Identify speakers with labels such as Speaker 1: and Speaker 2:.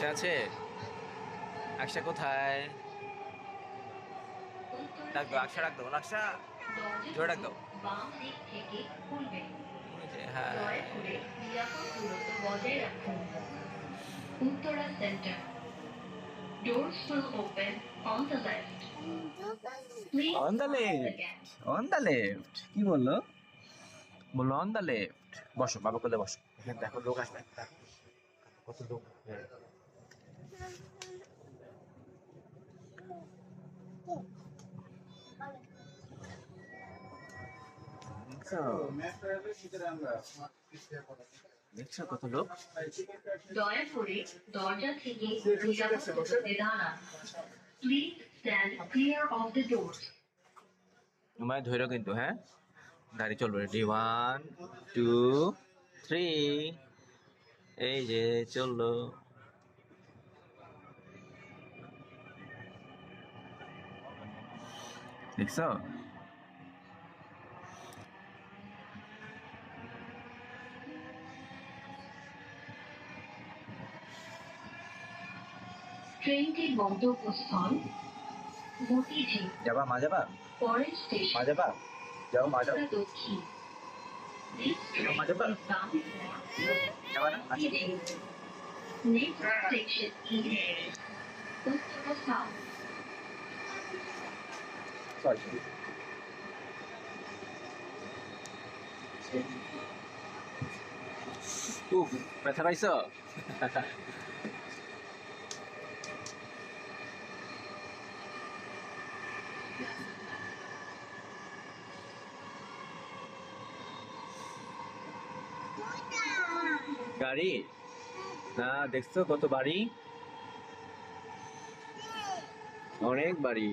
Speaker 1: আকশা আছে? আকশা কোথায়? ডাক দাও, আকশা ডাক দাও, আকশা জোরে ডাক দাও।
Speaker 2: বাম দিক থেকে খুলবে।
Speaker 1: ওই যে, হ্যাঁ।
Speaker 2: দয়া করে নিরাপদ দূরত্ব বজায় রাখুন। Uttara centre. Doors will open on the left. Please
Speaker 1: on the
Speaker 2: follow the
Speaker 1: left,
Speaker 2: gate.
Speaker 1: On the left. কি বললো? বললো অন দ্য লেফট। বসো, বাবা কোলে বসো। এখানে দেখো লোক আসবে, দেখো কত লোক। হ্যাঁ। দেখছো কত লোক?
Speaker 2: দয়া করে দরজা থেকে নিরাপদ দূরত্বে দাঁড়ান। Please stand clear of the doors.
Speaker 1: তোমায় ধৈর্য কিন্তু, হ্যাঁ। গাড়ি চলবে, রেডি, 1 2 3। এই যে চললো। দেখছো?
Speaker 2: ট্রেনটির গন্তব্যস্থল মতিঝিল।
Speaker 1: যাবা, মা যাবা?
Speaker 2: পরের স্টেশন
Speaker 1: মা যাবা? যাও, মা যাও।
Speaker 2: উত্তরা দক্ষিণ। This train
Speaker 1: মা যাবা?
Speaker 2: is bound for
Speaker 1: যাবা না? আচ্ছা।
Speaker 2: Motijheel. Next station is Uttara south.
Speaker 1: Sorry. উফ, ব্যথা পাইছো? গাড়ি না, দেখছো কত বাড়ি, অনেক বাড়ি।